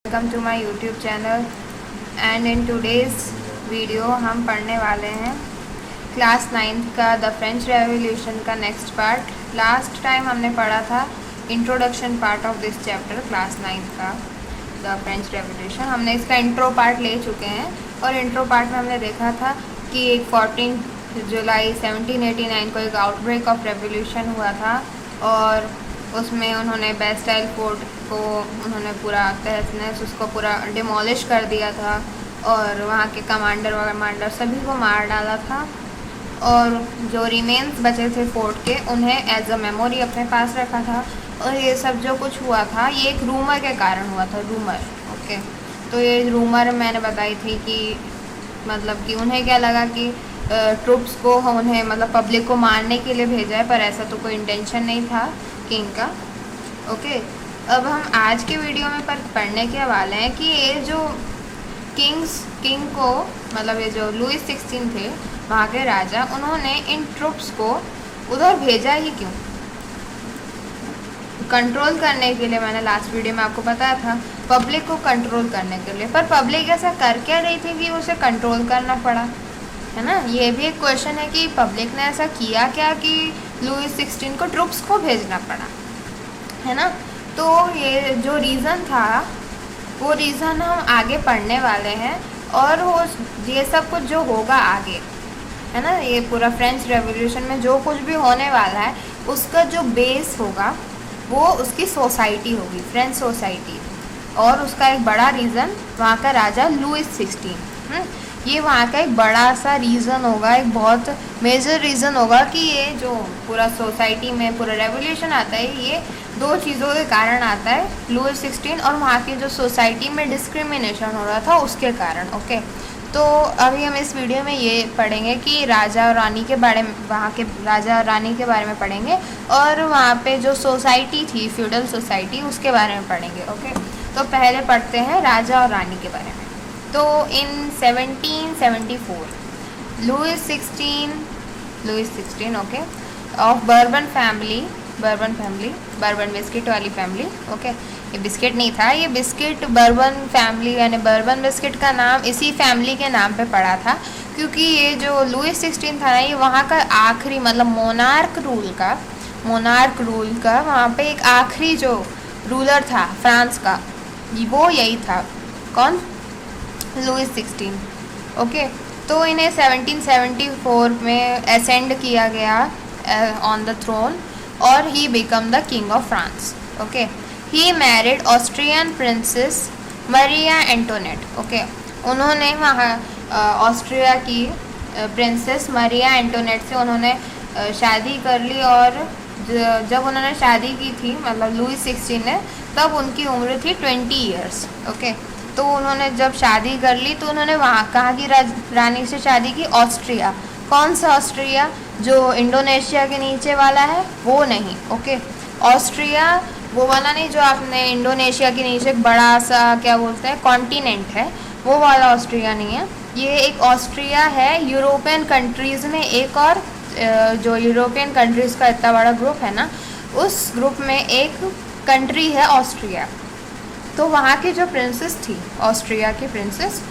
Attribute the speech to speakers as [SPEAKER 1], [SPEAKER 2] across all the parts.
[SPEAKER 1] Welcome to my YouTube channel and in today's video हम पढ़ने वाले हैं क्लास 9th का द फ्रेंच रेवोल्यूशन का नेक्स्ट पार्ट। लास्ट टाइम हमने पढ़ा था introduction part of this chapter class 9th का द फ्रेंच रेवोल्यूशन। हमने इसका इंट्रो पार्ट ले चुके हैं और इंट्रो पार्ट में हमने देखा था कि एक 14 जुलाई 1789 को एक आउटब्रेक ऑफ रेवोल्यूशन हुआ था और उसमें उन्होंने बेस्टाइल फोर्ट को उन्होंने पूरा तहस नहस उसको पूरा डिमोलिश कर दिया था और वहाँ के कमांडर सभी को मार डाला था और जो रिमेन्स बचे थे फोर्ट के उन्हें एज अ मेमोरी अपने पास रखा था। और ये सब जो कुछ हुआ था ये एक रूमर के कारण हुआ था, रूमर। ओके, तो ये रूमर मैंने बताई थी कि मतलब कि उन्हें क्या लगा कि ट्रुप्स को उन्हें मतलब पब्लिक को मारने के लिए भेजा है, पर ऐसा तो कोई इंटेंशन नहीं था किंग का। ओके, अब हम आज के वीडियो में पढ़ने के वाले हैं कि ये जो किंग को मतलब ये जो लुईस 16 थे वहाँ के राजा, उन्होंने इन ट्रुप्स को उधर भेजा ही क्यों? कंट्रोल करने के लिए। मैंने लास्ट वीडियो में आपको बताया था पब्लिक को कंट्रोल करने के लिए, पर पब्लिक ऐसा कर क्या रही थी कि उसे कंट्रोल करना पड़ा, है ना। ये भी एक क्वेश्चन है कि पब्लिक ने ऐसा किया क्या कि लुईस 16 को ट्रुप्स को भेजना पड़ा, है ना। तो ये जो रीज़न था वो रीज़न हम आगे पढ़ने वाले हैं और वो ये सब कुछ जो होगा आगे, है ना, ये पूरा फ्रेंच रेवोल्यूशन में जो कुछ भी होने वाला है उसका जो बेस होगा वो उसकी सोसाइटी होगी, फ्रेंच सोसाइटी। और उसका एक बड़ा रीज़न वहाँ का राजा लुईस 16, ये वहाँ का एक बड़ा सा रीज़न होगा, एक बहुत मेजर रीज़न होगा कि ये जो पूरा सोसाइटी में पूरा रेवोल्यूशन आता है ये दो चीज़ों के कारण आता है, लुईस 16 और वहाँ की जो सोसाइटी में डिस्क्रिमिनेशन हो रहा था उसके कारण। ओके, तो अभी हम इस वीडियो में ये पढ़ेंगे कि राजा और रानी के बारे में, वहाँ के राजा और रानी के बारे में पढ़ेंगे और वहाँ पे जो सोसाइटी थी फ्यूडल सोसाइटी उसके बारे में पढ़ेंगे। ओके, तो पहले पढ़ते हैं राजा और रानी के बारे में। तो in 1774 Louis 16 okay of Bourbon biscuit वाली फैमिली। ओके, ये बिस्किट नहीं था, ये बिस्किट बर्बन फैमिली यानी बर्बन बिस्किट का नाम इसी फैमिली के नाम पे पड़ा था क्योंकि ये जो लुईस 16 था ना ये वहाँ का आखिरी मतलब मोनार्क रूल का वहाँ पे एक आखिरी जो रूलर था फ्रांस का वो यही था। कौन? लुईस 16। ओके, तो इन्हें 1774 में असेंड किया गया ऑन द थ्रोन और he become the king of France. Okay, he married Austrian princess Maria Antoinette. Okay, उन्होंने वहाँ ऑस्ट्रिया की प्रिंसेस मरिया एंटोनेट से उन्होंने शादी कर ली और जब उन्होंने शादी की थी मतलब लुईस 16 ने, तब उनकी उम्र थी 20 ईयर्स। ओके, तो उन्होंने जब शादी कर ली तो उन्होंने वहाँ कहाँ की रानी से शादी की? ऑस्ट्रिया। कौन सा ऑस्ट्रिया? जो इंडोनेशिया के नीचे वाला है वो नहीं। ओके, ऑस्ट्रिया वो वाला नहीं जो आपने इंडोनेशिया के नीचे एक बड़ा सा क्या बोलते हैं कॉन्टिनेंट है, वो वाला ऑस्ट्रिया नहीं है। ये एक ऑस्ट्रिया है यूरोपियन कंट्रीज़ में एक और जो यूरोपियन कंट्रीज़ का इतना बड़ा ग्रुप है ना, उस ग्रुप में एक कंट्री है ऑस्ट्रिया। तो वहाँ की जो प्रिंसेस थी ऑस्ट्रिया की प्रिंसेस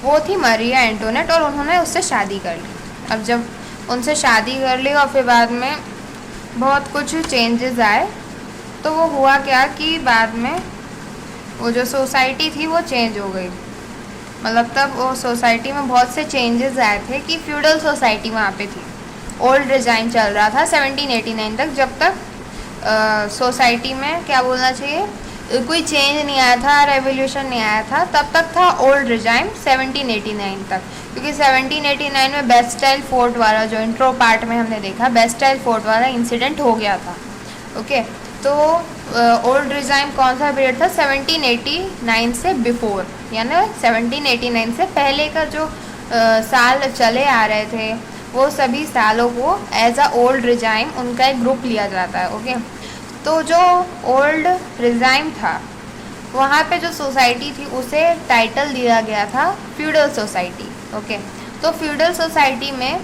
[SPEAKER 1] वो थी मरिया एंटोनेट और उन्होंने उससे शादी कर ली। अब जब उनसे शादी कर ली और फिर बाद में बहुत कुछ चेंजेस आए, तो वो हुआ क्या कि बाद में वो जो सोसाइटी थी वो चेंज हो गई। मतलब तब वो सोसाइटी में बहुत से चेंजेस आए थे कि फ्यूडल सोसाइटी वहाँ पे थी, ओल्ड रिजाइन चल रहा था 1789 तक, जब तक सोसाइटी में क्या बोलना चाहिए कोई चेंज नहीं आया था, रेवोल्यूशन नहीं आया था, तब तक था ओल्ड रिजाइम 1789 तक। क्योंकि 1789 में बेस्टाइल फोर्ट वाला जो इंट्रो पार्ट में हमने देखा बेस्टाइल फोर्ट वाला इंसिडेंट हो गया था। ओके, तो ओल्ड रिजाइम कौन सा पीरियड था? 1789 से बिफोर, यानी 1789 से पहले का जो साल चले आ रहे थे वो सभी सालों को एज अ ओल्ड रिजाइम उनका एक ग्रुप लिया जाता है। ओके, तो जो ओल्ड रिजाइम था वहाँ पे जो सोसाइटी थी उसे टाइटल दिया गया था फ्यूडल सोसाइटी। ओके, तो फ्यूडल सोसाइटी में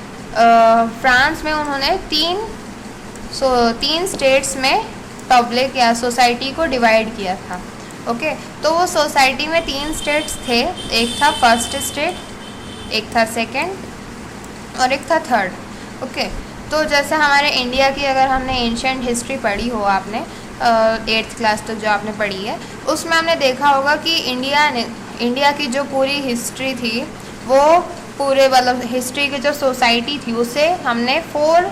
[SPEAKER 1] फ्रांस में उन्होंने तीन स्टेट्स में पब्लिक या सोसाइटी को डिवाइड किया था। ओके, तो वो सोसाइटी में 3 स्टेट्स थे, एक था फर्स्ट स्टेट, एक था सेकंड और एक था थर्ड। ओके, तो जैसे हमारे इंडिया की अगर हमने एंशिएंट हिस्ट्री पढ़ी हो आपने 8th क्लास तक जो आपने पढ़ी है, उसमें हमने देखा होगा कि इंडिया की जो पूरी हिस्ट्री थी वो पूरे मतलब हिस्ट्री की जो सोसाइटी थी उसे हमने 4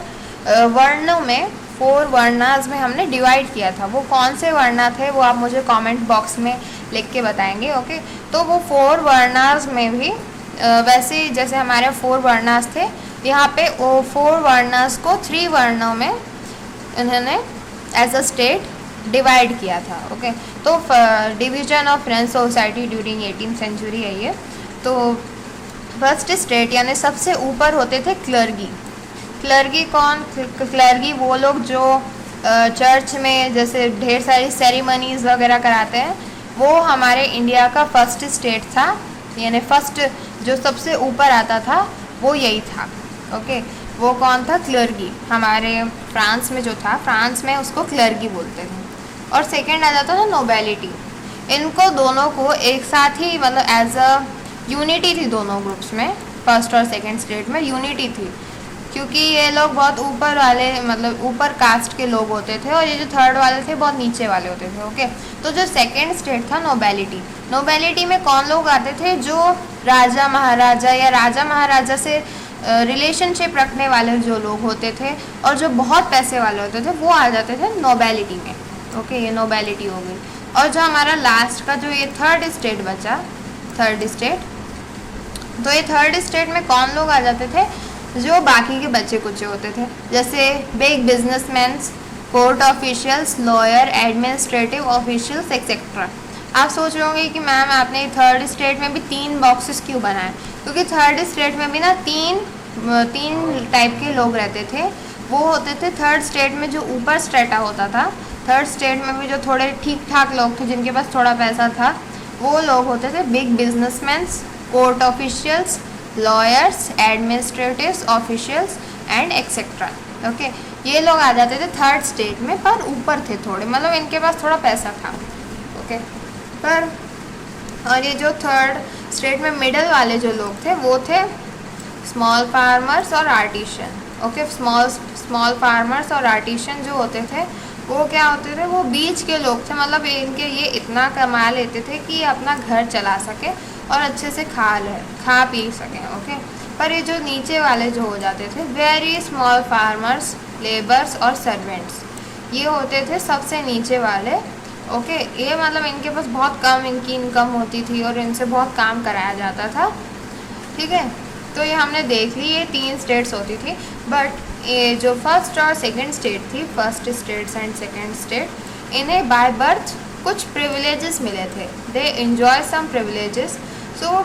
[SPEAKER 1] वर्णों में 4 वर्णास में हमने डिवाइड किया था। वो कौन से वर्णा थे वो आप मुझे कमेंट बॉक्स में लिख के बताएंगे। ओके, तो वो 4 वर्णास में भी वैसे ही जैसे हमारे 4 वर्णास थे, यहाँ पे वो 4 वर्णास को 3 वर्णों में उन्होंने एज अ स्टेट डिवाइड किया था। ओके, तो division of French society during 18th century है ये। तो फर्स्ट स्टेट यानी सबसे ऊपर होते थे क्लर्गी। क्लर्गी कौन? क्लर्गी वो लोग जो चर्च में जैसे ढेर सारी सेरेमनीज वगैरह कराते हैं, वो हमारे इंडिया का फर्स्ट स्टेट था, यानी फर्स्ट जो सबसे ऊपर आता था वो यही था। ओके, वो कौन था? क्लर्गी। हमारे फ्रांस में जो था, फ्रांस में उसको क्लर्गी बोलते थे। और सेकंड आ जाता था नोबेलिटी। इनको दोनों को एक साथ ही मतलब एज अ यूनिटी थी दोनों ग्रुप्स में, फर्स्ट और सेकंड स्टेट में यूनिटी थी, क्योंकि ये लोग बहुत ऊपर वाले मतलब ऊपर कास्ट के लोग होते थे और ये जो थर्ड वाले थे बहुत नीचे वाले होते थे। ओके, तो जो सेकंड स्टेट था नोबेलिटी, नोबेलिटी में कौन लोग आते थे? जो राजा महाराजा या राजा महाराजा से रिलेशनशिप रखने वाले जो लोग होते थे और जो बहुत पैसे वाले होते थे वो आ जाते थे नोबेलिटी में। ओके, ये नोबेलिटी हो गई। और जो हमारा लास्ट का जो ये थर्ड स्टेट बचा, थर्ड स्टेट, तो ये थर्ड स्टेट में कौन लोग आ जाते थे? जो बाकी के बच्चे कुछ होते थे, जैसे big businessman's, court officials, lawyer, administrative officials etcetera. आप सोच रहे होंगे कि मैम आपने थर्ड स्टेट में भी 3 बॉक्सेस क्यों बनाए? क्योंकि थर्ड स्टेट में भी ना तीन टाइप के लोग रहते थे। वो होते थे थर्ड स्टेट में जो ऊपर स्ट्रेटा होता था, थर्ड स्टेट में भी जो थोड़े ठीक ठाक लोग थे जिनके पास थोड़ा पैसा था, वो लोग होते थे big businessman's, court officials, lawyers, administrative officials and etcetera. Okay, ये लोग आ जाते थे थर्ड स्टेट में, पर ऊपर थे थोड़े, मतलब इनके पास थोड़ा पैसा था। ओके, पर और ये जो थर्ड स्टेट में मिडल वाले जो लोग थे वो थे स्मॉल फार्मर्स और आर्टिशन। ओके, स्मॉल फार्मर्स और आर्टिशन जो होते थे वो क्या होते थे? वो बीच के लोग थे, मतलब इनके ये इतना कमा लेते थे कि अपना घर चला सके और अच्छे से खा पी सकें। ओके, पर ये जो नीचे वाले जो हो जाते थे वेरी स्मॉल फार्मर्स, लेबर्स और सर्वेंट्स, ये होते थे सबसे नीचे वाले। ओके, ये मतलब इनके पास बहुत कम इनकी इनकम होती थी और इनसे बहुत काम कराया जाता था। ठीक है, तो ये हमने देख ली, ये 3 स्टेट्स होती थी। बट ये जो फर्स्ट और सेकंड स्टेट थी, first states and second state, इन्हें बाय बर्थ कुछ प्रिविलेजेस मिले थे। They enjoy some privileges so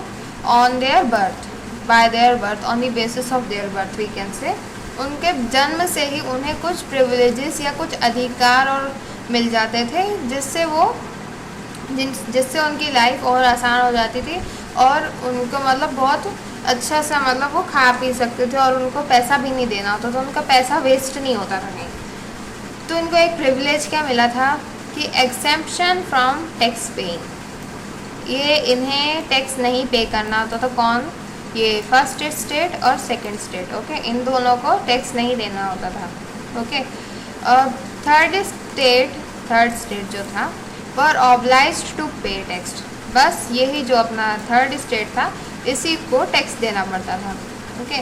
[SPEAKER 1] on their birth, by their birth, on the basis of their birth we can say, उनके जन्म से ही उन्हें कुछ प्रिविलेजेस या कुछ अधिकार और मिल जाते थे, जिससे उनकी लाइफ और आसान हो जाती थी और उनको मतलब बहुत अच्छा सा मतलब वो खा पी सकते थे और उनको पैसा भी नहीं देना होता, तो उनका पैसा वेस्ट नहीं होता था कहीं। तो इनको एक प्रिविलेज क्या मिला था कि एक्सेम्पशन फ्रॉम टैक्स पेइंग, ये इन्हें टैक्स नहीं पे करना होता था। कौन? ये फर्स्ट स्टेट और सेकंड स्टेट। ओके, इन दोनों को टैक्स नहीं देना होता था। ओके, और थर्ड स्टेट जो था वर ऑब्लाइज्ड टू पे टैक्स, बस यही जो अपना थर्ड स्टेट था इसी को टैक्स देना पड़ता था। ओके,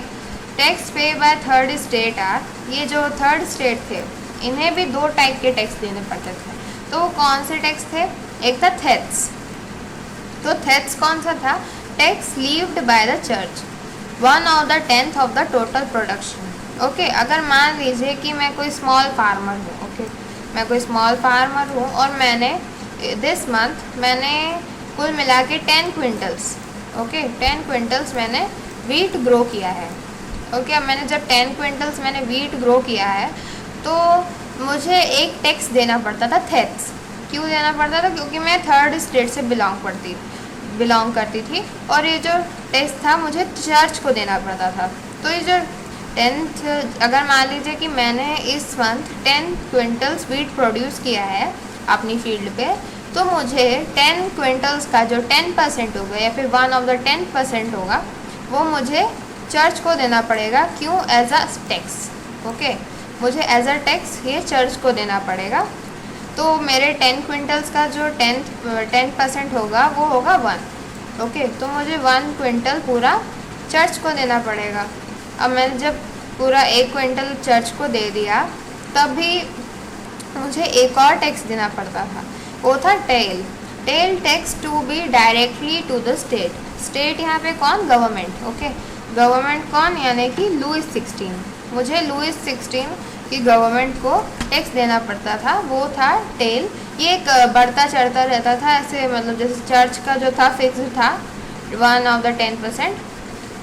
[SPEAKER 1] टैक्स पे बाय थर्ड स्टेट आर, ये जो थर्ड स्टेट थे इन्हें भी 2 टाइप के टैक्स देने पड़ते थे। तो वो कौन से टैक्स थे? एक था थेथ्स। तो थेथ्स कौन सा था? Tax levied by the church, 1/10 of the total production. Okay, अगर मान लीजिए कि मैं कोई स्मॉल फार्मर हूँ, ओके, मैं कोई स्मॉल फार्मर हूँ और मैंने दिस मंथ मैंने कुल मिला के 10 क्विंटल्स, ओके, 10 क्विंटल्स मैंने वीट ग्रो किया है। ओके, अब मैंने जब 10 क्विंटल्स मैंने वीट ग्रो किया है तो मुझे एक टैक्स देना पड़ता था थेथ्स। क्यों देना पड़ता था? क्योंकि मैं थर्ड स्टेट से बिलोंग करती थी और ये जो टैक्स था मुझे चर्च को देना पड़ता था। तो ये जो 10th, अगर मान लीजिए कि मैंने इस मंथ 10 क्विंटल्स वीट प्रोड्यूस किया है अपनी फील्ड पे, तो मुझे 10 क्विंटल्स का जो 10% होगा या फिर 1 ऑफ द 10% होगा वो मुझे चर्च को देना पड़ेगा। क्यों? As a tax. ओके, मुझे एज अ टैक्स ये चर्च को देना पड़ेगा। तो मेरे 10 क्विंटल्स का जो 10% होगा वो होगा 1। ओके, तो मुझे 1 क्विंटल पूरा चर्च को देना पड़ेगा। अब मैंने जब पूरा 1 क्विंटल चर्च को दे दिया तब भी मुझे एक और टैक्स देना पड़ता था, वो था taille tax to be directly to the state. State यहाँ पे कौन? गवर्नमेंट। ओके, गवर्नमेंट कौन? यानी कि लुईस 16। मुझे लुईस 16 की गवर्नमेंट को टैक्स देना पड़ता था, वो था टेल। ये एक बढ़ता चढ़ता रहता था ऐसे, मतलब जैसे चर्च का जो था फिक्स था 1 ऑफ द 10%,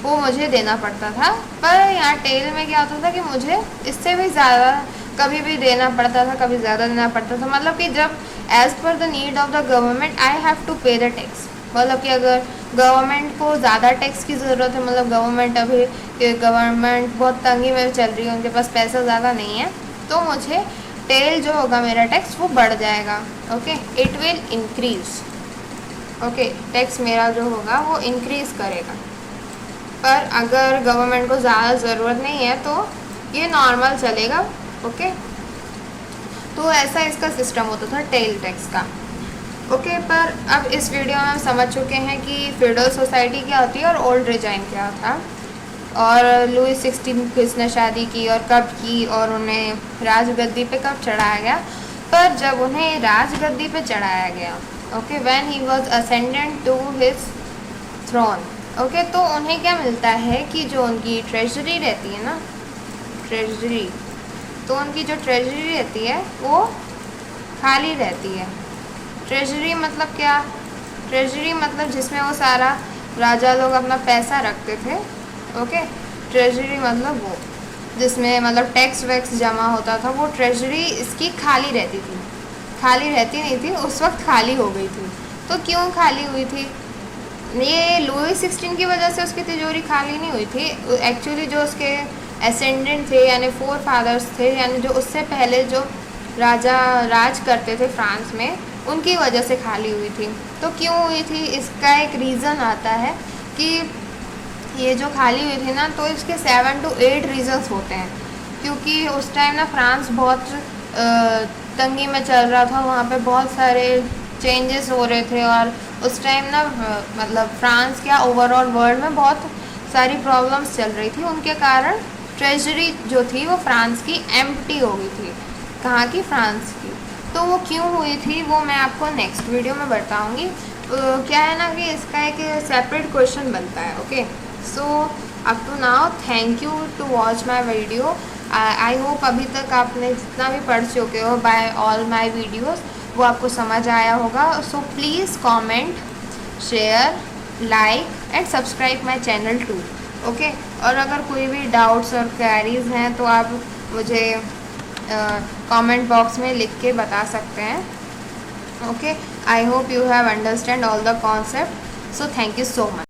[SPEAKER 1] वो मुझे देना पड़ता था। पर यहाँ टेल में क्या होता था कि मुझे इससे भी ज़्यादा कभी भी देना पड़ता था, कभी ज़्यादा देना पड़ता था। मतलब कि जब as per the need of the government I have to pay the tax. मतलब कि अगर गवर्नमेंट को ज़्यादा टैक्स की ज़रूरत है, मतलब गवर्नमेंट बहुत तंगी में चल रही है, उनके पास पैसा ज़्यादा नहीं है, तो मुझे टेल जो होगा मेरा टैक्स वो बढ़ जाएगा। Okay, it will increase. Okay, tax मेरा जो होगा वो इंक्रीज़ करेगा। पर अगर गवर्नमेंट को ज़्यादा ज़रूरत नहीं है तो ये नॉर्मल चलेगा। ओके, तो ऐसा इसका सिस्टम होता था टेल टैक्स का। ओके, पर अब इस वीडियो में हम समझ चुके हैं कि फ्यूडल सोसाइटी क्या होती है और ओल्ड रिजाइम क्या था, और लुईस 16 किसने शादी की और कब की, और उन्हें राजगद्दी पे कब चढ़ाया गया। पर जब उन्हें राजगद्दी पे चढ़ाया गया, okay, when he was ascendant to his throne, okay, तो उन्हें क्या मिलता है कि जो उनकी ट्रेजरी रहती है ना, ट्रेजरी, तो उनकी जो ट्रेजरी रहती है वो खाली रहती है। ट्रेजरी मतलब क्या? ट्रेजरी मतलब जिसमें वो सारा राजा लोग अपना पैसा रखते थे। ओके, ट्रेजरी मतलब वो जिसमें मतलब टैक्स वैक्स जमा होता था, वो ट्रेजरी इसकी खाली रहती थी। खाली रहती नहीं थी, उस वक्त खाली हो गई थी। तो क्यों खाली हुई थी? ये लुईस 16 की वजह से उसकी तिजोरी खाली नहीं हुई थी। एक्चुअली जो उसके एसेंडेंट थे यानी 4 फादर्स थे, यानी जो उससे पहले जो राजा राज करते थे फ्रांस में, उनकी वजह से खाली हुई थी। तो क्यों हुई थी? इसका एक रीज़न आता है कि ये जो खाली हुई थी ना, तो इसके 7 to 8 रीज़न्स होते हैं। क्योंकि उस टाइम ना फ्रांस बहुत तंगी में चल रहा था, वहाँ पे बहुत सारे चेंजेस हो रहे थे, और उस टाइम ना मतलब फ्रांस क्या ओवरऑल वर्ल्ड में बहुत सारी प्रॉब्लम्स चल रही थी। उनके कारण ट्रेजरी जो थी वो फ्रांस की एम्प्टी हो गई थी। कहाँ की? फ्रांस की। तो वो क्यों हुई थी वो मैं आपको नेक्स्ट वीडियो में बताऊँगी। क्या है ना कि इसका एक सेपरेट क्वेश्चन बनता है। Okay, so up to now thank you to watch my video. I hope अभी तक आपने जितना भी पढ़ चुके हो बाय ऑल माई वीडियोज़ वो आपको समझ आया होगा। So please comment, share, like and subscribe my channel too. Okay, और अगर कोई भी डाउट्स और क्वेरीज हैं तो आप मुझे कमेंट बॉक्स में लिख के बता सकते हैं। Okay, I hope you have understand all the concept. So thank you so much.